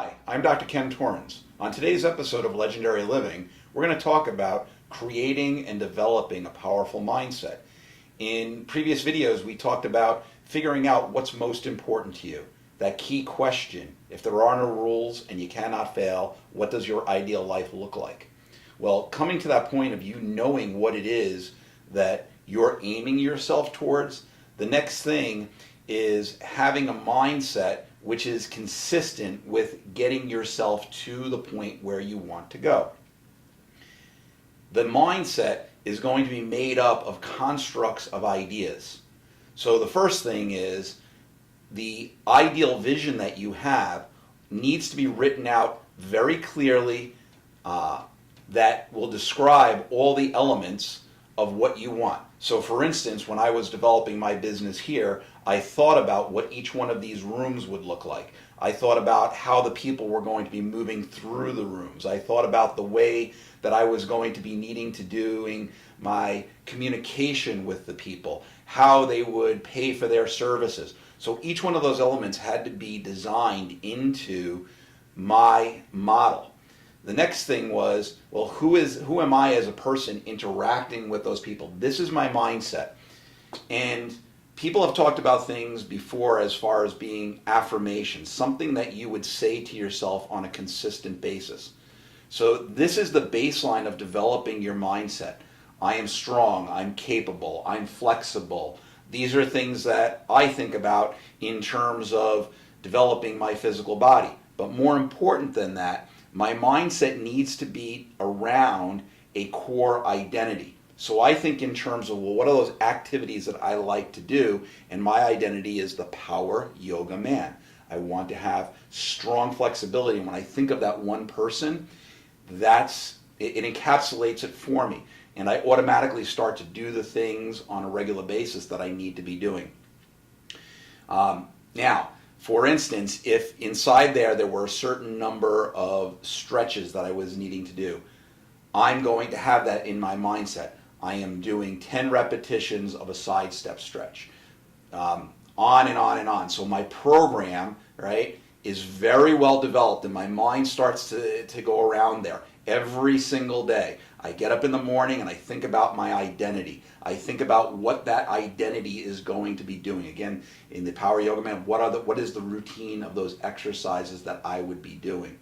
Hi, I'm Dr. Ken Torrens. On today's episode of Legendary Living, we're going to talk about creating and developing a powerful mindset. In previous videos, we talked about figuring out what's most important to you. That key question, if there are no rules and you cannot fail, what does your ideal life look like? Well, coming to that point of you knowing what it is that you're aiming yourself towards, the next thing is having a mindset which is consistent with getting yourself to the point where you want to go. The mindset is going to be made up of constructs of ideas. So the first thing is the ideal vision that you have needs to be written out very clearly, that will describe all the elements of what you want. So for instance, when I was developing my business here, I thought about what each one of these rooms would look like. I thought about how the people were going to be moving through the rooms. I thought about the way that I was going to be needing to doing my communication with the people, how they would pay for their services. So each one of those elements had to be designed into my model. The next thing was, well, who am I as a person interacting with those people? This is my mindset. And people have talked about things before as far as being affirmations, something that you would say to yourself on a consistent basis. So this is the baseline of developing your mindset. I am strong, I'm capable, I'm flexible. These are things that I think about in terms of developing my physical body. But more important than that, my mindset needs to be around a core identity. So I think in terms of, well, what are those activities that I like to do? And my identity is the power yoga man. I want to have strong flexibility. And when I think of that one person, it encapsulates it for me. And I automatically start to do the things on a regular basis that I need to be doing. Now, for instance, if inside there were a certain number of stretches that I was needing to do, I'm going to have that in my mindset. I am doing 10 repetitions of a side step stretch, on and on and on. So my program, right, is very well developed, and my mind starts to go around there every single day. I get up in the morning and I think about my identity. I think about what that identity is going to be doing. Again, in the Power Yoga Man, what is the routine of those exercises that I would be doing?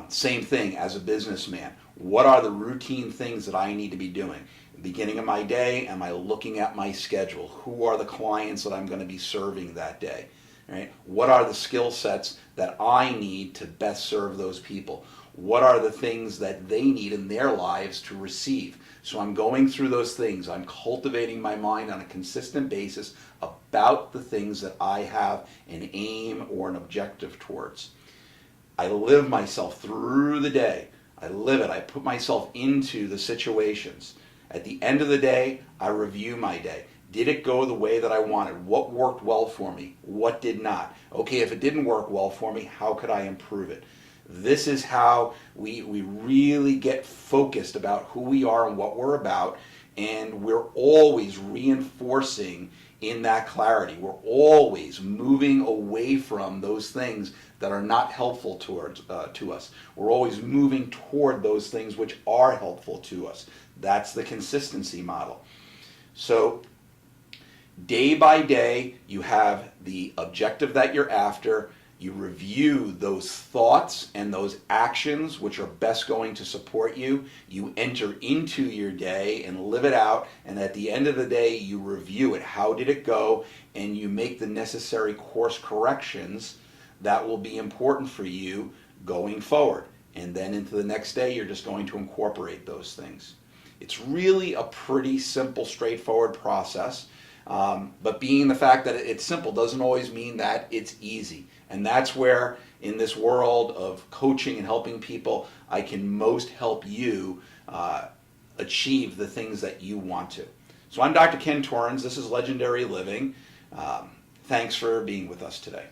Same thing as a businessman. What are the routine things that I need to be doing? At the beginning of my day, am I looking at my schedule? Who are the clients that I'm going to be serving that day? Right? What are the skill sets that I need to best serve those people? What are the things that they need in their lives to receive? So I'm going through those things. I'm cultivating my mind on a consistent basis about the things that I have an aim or an objective towards. I live myself through the day. I live it. I put myself into the situations. At the end of the day, I review my day. Did it go the way that I wanted? What worked well for me? What did not? Okay, if it didn't work well for me, how could I improve it? This is how we really get focused about who we are and what we're about, and we're always reinforcing in that clarity. We're always moving away from those things that are not helpful to us. We're always moving toward those things which are helpful to us. That's the consistency model. So day by day, you have the objective that you're after. You review those thoughts and those actions which are best going to support you. You enter into your day and live it out. And at the end of the day, you review it. How did it go? And you make the necessary course corrections that will be important for you going forward. And then into the next day, you're just going to incorporate those things. It's really a pretty simple, straightforward process. But being the fact that it's simple doesn't always mean that it's easy. And that's where, in this world of coaching and helping people, I can most help you achieve the things that you want to. So I'm Dr. Ken Torrens. This is Legendary Living. Thanks for being with us today.